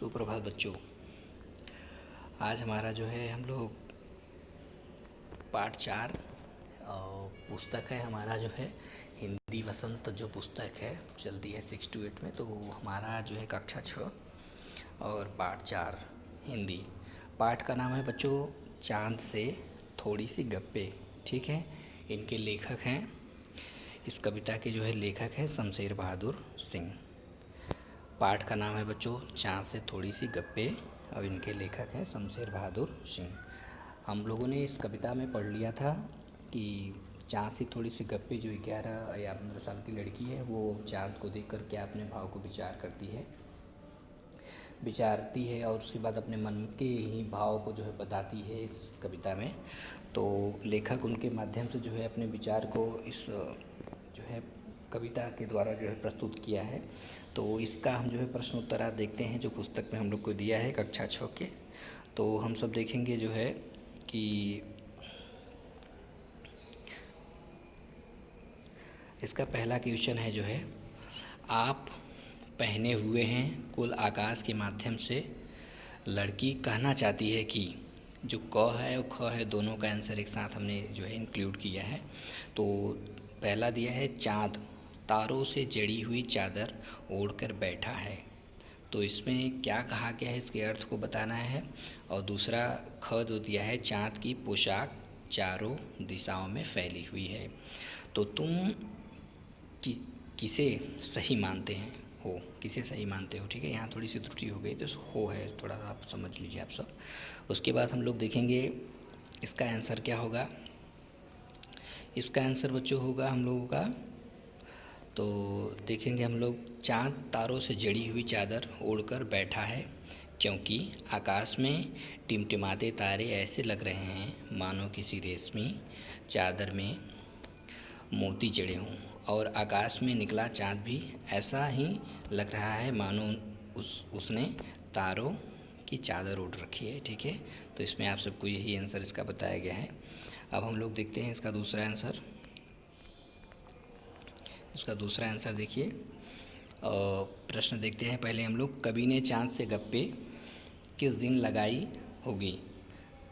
सुप्रभात बच्चों। आज हमारा जो है हम लोग पाठ 4 और पुस्तक है हमारा जो है हिंदी वसंत जो पुस्तक है चलती है 6 to 8 में। तो हमारा जो है कक्षा 6 और पाठ 4 हिंदी। पाठ का नाम है बच्चों चाँद से थोड़ी सी गप्पे। ठीक है, इनके लेखक हैं, इस कविता के जो है लेखक हैं शमशेर बहादुर सिंह। पाठ का नाम है बच्चों चाँद से थोड़ी सी गप्पे और इनके लेखक हैं शमशेर बहादुर सिंह। हम लोगों ने इस कविता में पढ़ लिया था कि चाँद से थोड़ी सी गप्पे जो 11 या 15 साल की लड़की है वो चाँद को देखकर क्या अपने भाव को विचारती है और उसके बाद अपने मन के ही भाव को जो है बताती है इस कविता में। तो लेखक उनके माध्यम से जो है अपने विचार को इस जो है कविता के द्वारा जो है प्रस्तुत किया है। तो इसका हम जो है प्रश्न उत्तर आज देखते हैं जो पुस्तक में हम लोग को दिया है कक्षा 6 के। तो हम सब देखेंगे जो है कि इसका पहला क्वेश्चन है जो है आप पहने हुए हैं कुल आकाश के माध्यम से लड़की कहना चाहती है कि जो क है और ख है दोनों का आंसर एक साथ हमने जो है इंक्लूड किया है। तो पहला दिया है चाँद तारों से जड़ी हुई चादर ओढ़कर बैठा है। तो इसमें क्या कहा गया है इसके अर्थ को बताना है। और दूसरा ख जो दिया है चाँद की पोशाक चारों दिशाओं में फैली हुई है। तो तुम किसे सही मानते हैं हो, किसे सही मानते हो। ठीक है, यहाँ थोड़ी सी त्रुटि हो गई तो हो है, थोड़ा सा आप समझ लीजिए आप सब। उसके बाद हम लोग देखेंगे इसका आंसर क्या होगा। इसका आंसर बच्चों होगा हम लोगों का, तो देखेंगे हम लोग चाँद तारों से जड़ी हुई चादर ओढ़कर बैठा है क्योंकि आकाश में टिमटिमाते तारे ऐसे लग रहे हैं मानो किसी रेशमी चादर में मोती जड़े हों। और आकाश में निकला चाँद भी ऐसा ही लग रहा है मानो उसने तारों की चादर ओढ़ रखी है। ठीक है, तो इसमें आप सबको यही आंसर इसका बताया गया है। अब हम लोग देखते हैं इसका दूसरा आंसर। इसका दूसरा आंसर देखिए, प्रश्न देखते हैं पहले हम लोग। कवि ने चाँद से गप्पे किस दिन लगाई होगी।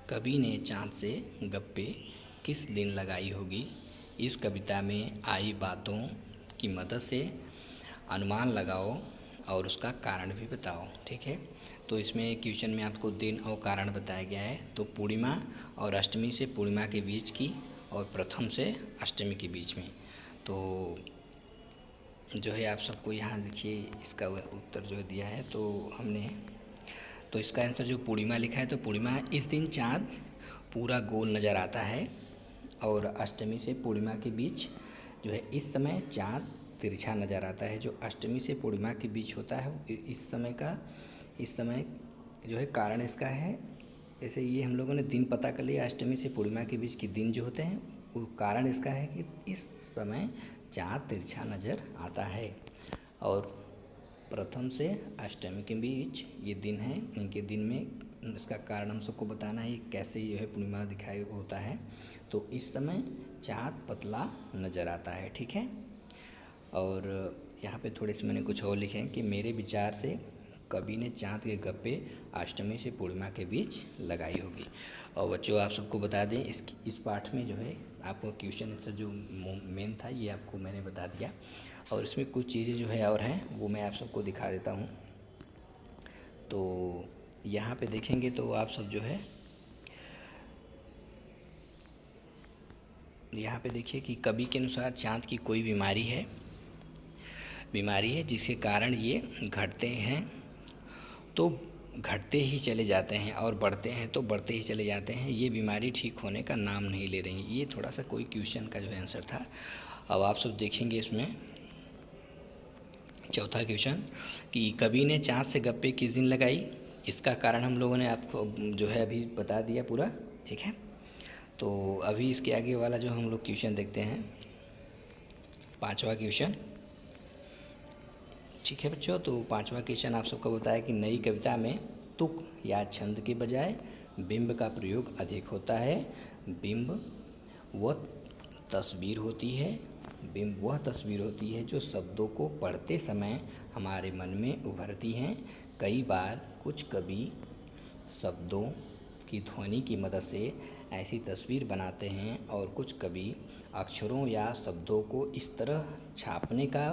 कवि ने चाँद से गप्पे किस दिन लगाई होगी। इस कविता में आई बातों की मदद से अनुमान लगाओ और उसका कारण भी बताओ। ठीक है, तो इसमें क्वेश्चन में आपको दिन और कारण बताया गया है। तो पूर्णिमा और अष्टमी से पूर्णिमा के बीच की और प्रथम से अष्टमी के बीच में। तो जो है आप सबको यहाँ देखिए इसका उत्तर जो दिया है तो इसका आंसर जो पूर्णिमा लिखा है तो पूर्णिमा इस दिन चाँद पूरा गोल नज़र आता है और अष्टमी से पूर्णिमा के बीच जो है इस समय चाँद तिरछा नज़र आता है। जो अष्टमी से पूर्णिमा के बीच होता है इस समय जो है कारण इसका है। जैसे ये हम लोगों ने दिन पता कर लिया, अष्टमी से पूर्णिमा के बीच के दिन जो होते हैं वो कारण इसका है कि इस समय चाँद तिरछा नज़र आता है। और प्रथम से अष्टमी के बीच ये दिन है, इनके दिन में इसका कारण हम सबको बताना है कैसे जो है पूर्णिमा दिखाई होता है। तो इस समय चाँद पतला नज़र आता है। ठीक है, और यहाँ पे थोड़े से मैंने कुछ और लिखे हैं कि मेरे विचार से कवि ने चाँद के गप्पे अष्टमी से पूर्णिमा के बीच लगाई होगी। और बच्चों आप सबको बता दें इस पाठ में जो है आपको क्वेश्चन आंसर जो मेन था ये आपको मैंने बता दिया। और इसमें कुछ चीज़ें जो है और हैं वो मैं आप सबको दिखा देता हूँ। तो यहाँ पे देखेंगे तो आप सब जो है यहाँ पे देखिए कि कवि के अनुसार चाँद की कोई बीमारी है जिसके कारण ये घटते हैं तो घटते ही चले जाते हैं और बढ़ते हैं तो बढ़ते ही चले जाते हैं। ये बीमारी ठीक होने का नाम नहीं ले रही। ये थोड़ा सा कोई क्वेश्चन का जो आंसर था। अब आप सब देखेंगे इसमें चौथा क्वेश्चन कि कवि ने चाँद से गप्पे किस दिन लगाई। इसका कारण हम लोगों ने आपको जो है अभी बता दिया पूरा। ठीक है, तो अभी इसके आगे वाला जो हम लोग क्वेश्चन देखते हैं पाँचवा क्वेश्चन। ठीक है बच्चों, तो पाँचवा क्वेश्चन आप सबको बताया कि नई कविता में तुक या छंद के बजाय बिंब का प्रयोग अधिक होता है। बिंब वह तस्वीर होती है जो शब्दों को पढ़ते समय हमारे मन में उभरती हैं। कई बार कुछ कवि शब्दों की ध्वनि की मदद से ऐसी तस्वीर बनाते हैं और कुछ कवि अक्षरों या शब्दों को इस तरह छापने का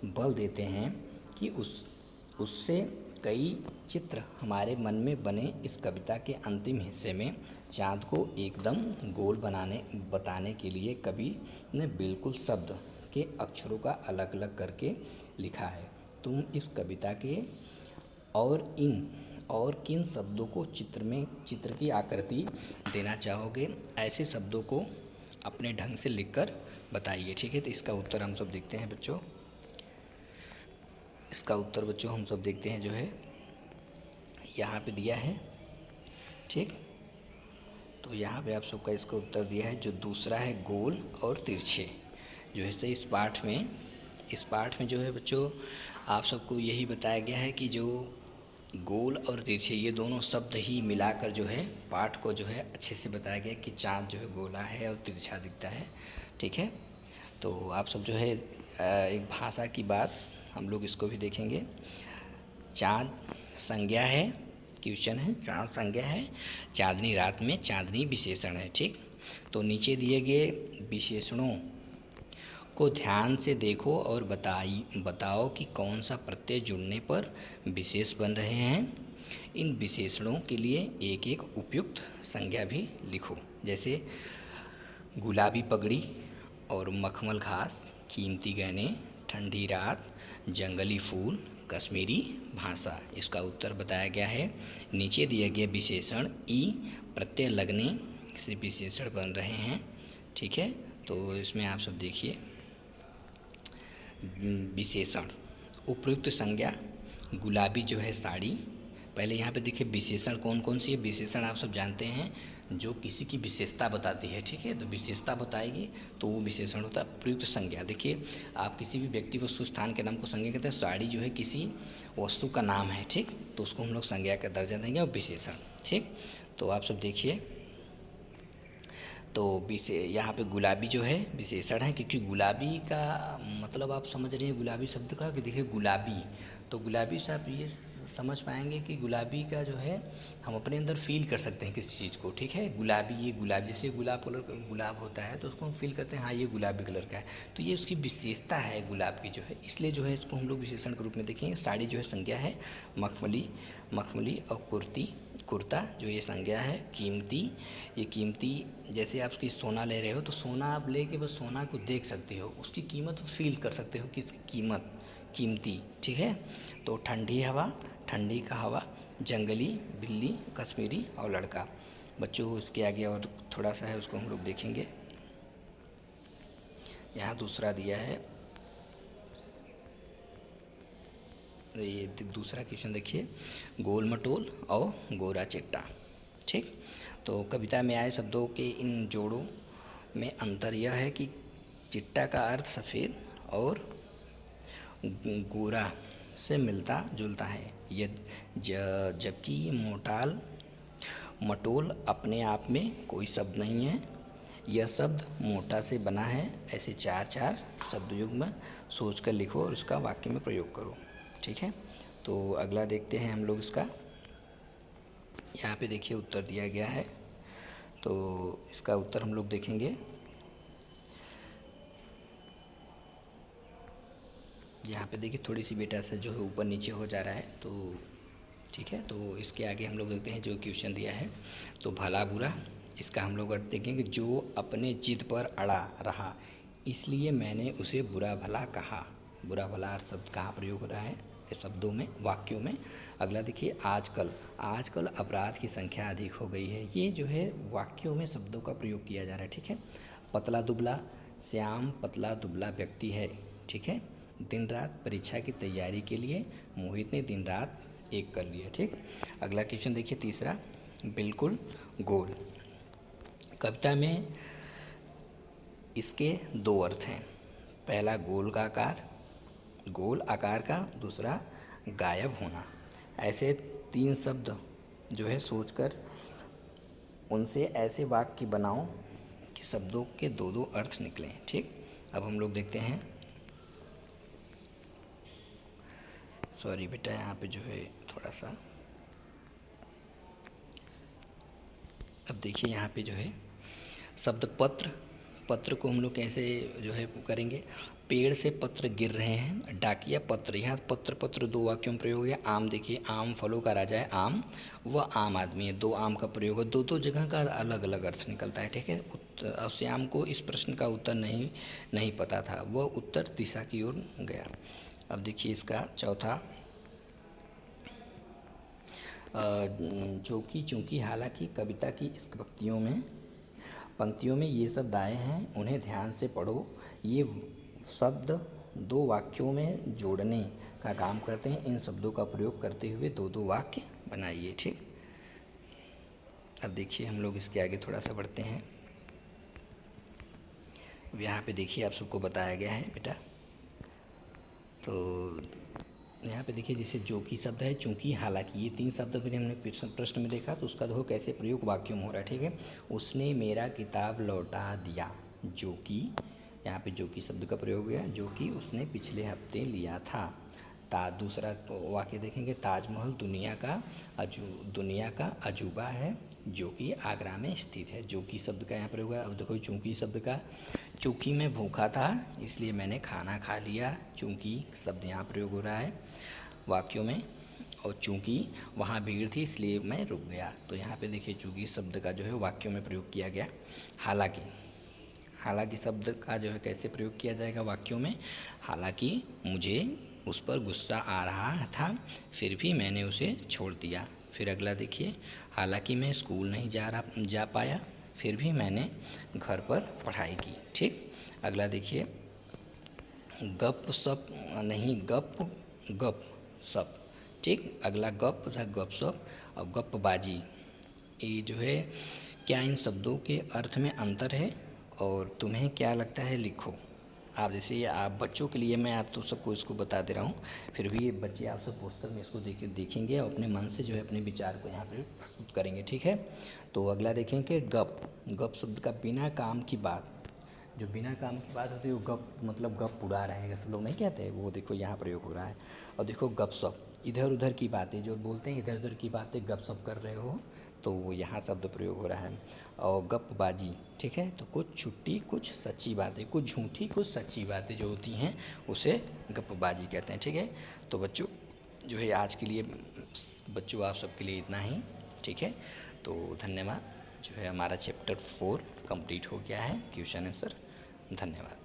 बल देते हैं कि उससे कई चित्र हमारे मन में बने। इस कविता के अंतिम हिस्से में चाँद को एकदम गोल बताने के लिए कवि ने बिल्कुल शब्द के अक्षरों का अलग अलग करके लिखा है। तुम इस कविता के और किन शब्दों को चित्र की आकृति देना चाहोगे, ऐसे शब्दों को अपने ढंग से लिखकर बताइए। ठीक है, तो इसका उत्तर हम सब देखते हैं बच्चों। इसका उत्तर बच्चों हम सब देखते हैं जो है यहाँ पे दिया है। ठीक, तो यहाँ पे आप सबका इसका उत्तर दिया है जो दूसरा है, गोल और तिरछे। जो है इस पाठ में जो है बच्चों आप सबको यही बताया गया है कि जो गोल और तिरछे ये दोनों शब्द ही मिलाकर जो है पाठ को जो है अच्छे से बताया गया कि चाँद जो है गोला है और तिरछा दिखता है। ठीक है, तो आप सब जो है एक भाषा की बात हम लोग इसको भी देखेंगे। चाँद संज्ञा है, क्वेश्चन है, चाँद संज्ञा है, चाँदनी रात में चाँदनी विशेषण है। ठीक, तो नीचे दिए गए विशेषणों को ध्यान से देखो और बताओ कि कौन सा प्रत्यय जुड़ने पर विशेष बन रहे हैं। इन विशेषणों के लिए एक एक उपयुक्त संज्ञा भी लिखो, जैसे गुलाबी पगड़ी और मखमल घास, कीमती गहने, ठंडी रात, जंगली फूल, कश्मीरी भाषा। इसका उत्तर बताया गया है। नीचे दिए गए विशेषण ई प्रत्यय लगने से विशेषण बन रहे हैं। ठीक है, तो इसमें आप सब देखिए विशेषण उपयुक्त संज्ञा गुलाबी जो है साड़ी। पहले यहाँ पे देखिए विशेषण कौन कौन सी है। विशेषण आप सब जानते हैं जो किसी की विशेषता बताती है। ठीक है, तो विशेषता बताएगी तो वो विशेषण होता है। उपयुक्त संज्ञा देखिए आप किसी भी व्यक्ति वस्तु स्थान के नाम को संज्ञा कहते हैं। साड़ी जो है किसी वस्तु का नाम है। ठीक, तो उसको हम लोग संज्ञा का दर्जा देंगे और विशेषण। ठीक, तो आप सब देखिए तो यहाँ पे गुलाबी जो है विशेषण है, क्योंकि गुलाबी का मतलब आप समझ रहे हैं गुलाबी शब्द का कि देखिए गुलाबी, तो गुलाबी से आप ये समझ पाएंगे कि गुलाबी का जो है हम अपने अंदर फील कर सकते हैं किसी चीज़ को। ठीक है, गुलाबी, ये गुलाब जैसे गुलाब कलर का गुलाब होता है तो उसको हम फील करते हैं, हाँ ये गुलाबी कलर का है, तो ये उसकी विशेषता है गुलाब की जो है, इसलिए जो है इसको हम लोग विशेषण के रूप में देखेंगे। साड़ी जो है संज्ञा है, मखमली और कुर्ता जो ये संज्ञा है। कीमती, ये कीमती जैसे आप उसकी सोना ले रहे हो तो सोना आप लेके बस सोना को देख सकते हो, उसकी कीमत फील कर सकते हो कि इसकी कीमत कीमती। ठीक है, तो ठंडी हवा, ठंडी का हवा, जंगली, बिल्ली, कश्मीरी और लड़का। बच्चों इसके आगे और थोड़ा सा है उसको हम लोग देखेंगे। यहाँ दूसरा दिया है, ये दूसरा क्वेश्चन देखिए, गोल मटोल और गोरा चिट्टा। ठीक, तो कविता में आए शब्दों के इन जोड़ों में अंतर यह है कि चिट्टा का अर्थ सफ़ेद और गोरा से मिलता जुलता है, जबकि मटोल अपने आप में कोई शब्द नहीं है, यह शब्द मोटा से बना है। ऐसे चार शब्द युग्म सोचकर लिखो और उसका वाक्य में प्रयोग करो। ठीक है, तो अगला देखते हैं हम लोग इसका। यहाँ पे देखिए उत्तर दिया गया है, तो इसका उत्तर हम लोग देखेंगे। यहाँ पे देखिए थोड़ी सी बेटा से जो है ऊपर नीचे हो जा रहा है, तो ठीक है, तो इसके आगे हम लोग देखते हैं जो क्वेश्चन दिया है। तो भला बुरा, इसका हम लोग देखेंगे, जो अपने जिद पर अड़ा रहा इसलिए मैंने उसे बुरा भला कहा। बुरा भला अर्थ शब्द कहाँ प्रयोग हो रहा है, शब्दों में, वाक्यों में। अगला देखिए, आजकल अपराध की संख्या अधिक हो गई है, ये जो है वाक्यों में शब्दों का प्रयोग किया जा रहा है। ठीक है, पतला दुबला, श्याम पतला दुबला व्यक्ति है। ठीक है, दिन रात परीक्षा की तैयारी के लिए मोहित ने दिन रात एक कर लिया। ठीक, अगला क्वेश्चन देखिए तीसरा, बिल्कुल गोल। कविता में इसके दो अर्थ हैं, पहला गोल आकार का, दूसरा गायब होना। ऐसे तीन शब्द जो है सोचकर उनसे ऐसे वाक्य बनाओ कि शब्दों के दो दो अर्थ निकलें। ठीक, अब हम लोग देखते हैं, सॉरी बेटा, यहाँ पे जो है थोड़ा सा, अब देखिए यहाँ पे जो है शब्द पत्र, पत्र को हम लोग कैसे जो है करेंगे, पेड़ से पत्र गिर रहे हैं, डाकिया पत्र, यहाँ पत्र पत्र दो वाक्यों में प्रयोग हो गया। आम देखिए, आम फलों का राजा है, आम वह आम आदमी है, दो आम का प्रयोग है, दो दो जगह का अलग अलग अर्थ निकलता है, ठीक है। श्याम को इस प्रश्न का उत्तर नहीं पता था, वह उत्तर दिशा की ओर गया। अब देखिए इसका चौथा, जो कि चूँकि हालांकि कविता की इस पंक्तियों में ये शब्द आए हैं, उन्हें ध्यान से पढ़ो। ये शब्द दो वाक्यों में जोड़ने का काम करते हैं, इन शब्दों का प्रयोग करते हुए दो दो वाक्य बनाइए, ठीक। अब देखिए हम लोग इसके आगे थोड़ा सा बढ़ते हैं। यहाँ पे देखिए आप सबको बताया गया है बेटा, तो यहाँ पे देखिए जैसे जो कि शब्द है, चूँकि हालांकि, ये तीन शब्द फिर हमने प्रश्न में देखा, तो उसका देखो कैसे प्रयोग वाक्यों में हो रहा है, ठीक है। उसने मेरा किताब लौटा दिया, जो कि, यहाँ पे जो कि शब्द का प्रयोग हुआ, जो कि उसने पिछले हफ्ते लिया था। दूसरा वाक्य देखेंगे, ताजमहल दुनिया का अजूबा है, जो कि आगरा में स्थित है। जो कि शब्द का यहाँ प्रयोग हुआ। अब देखो चूँकि शब्द का, चूँकि मैं भूखा था इसलिए मैंने खाना खा लिया, चूँकि शब्द यहाँ प्रयोग हो रहा है वाक्यों में। और चूँकि वहाँ भीड़ थी इसलिए मैं रुक गया, तो यहाँ पे देखिए चूँकि शब्द का जो है वाक्यों में प्रयोग किया गया। हालांकि शब्द का जो है कैसे प्रयोग किया जाएगा वाक्यों में, हालांकि मुझे उस पर गुस्सा आ रहा था, फिर भी मैंने उसे छोड़ दिया। फिर अगला देखिए, हालांकि मैं स्कूल नहीं जा पाया, फिर भी मैंने घर पर पढ़ाई की, ठीक। अगला देखिए, गप सप नहीं, गप सप, ठीक। अगला गप तथा गप सप और गपबाजी, ये जो है, क्या इन शब्दों के अर्थ में अंतर है और तुम्हें क्या लगता है, लिखो। आप जैसे आप बच्चों के लिए मैं आप तो सबको इसको बता दे रहा हूँ, फिर भी ये बच्चे आप सब पुस्तक में इसको देखेंगे और अपने मन से जो है अपने विचार को यहाँ पे प्रस्तुत करेंगे, ठीक है। तो अगला देखेंगे गप शब्द का बिना काम की बात, जो बिना काम की बात होती है वो गप, मतलब गप उड़ा रहे हैं सब लोग नहीं कहते, वो देखो यहाँ प्रयोग हो रहा है। और देखो गपशप, इधर उधर की बातें, जो बोलते हैं इधर उधर की बातें गपशप कर रहे हो, तो वो यहाँ शब्द प्रयोग हो रहा है। और गपबाजी, ठीक है, तो कुछ छुट्टी कुछ सच्ची बातें, कुछ झूठी कुछ सच्ची बातें जो होती हैं उसे गपबाजी कहते हैं, ठीक है। तो बच्चों जो है आज के लिए, बच्चों आप सबके लिए इतना ही, ठीक है। तो धन्यवाद, जो है हमारा चैप्टर 4 कंप्लीट हो गया है, क्वेश्चन आंसर। धन्यवाद।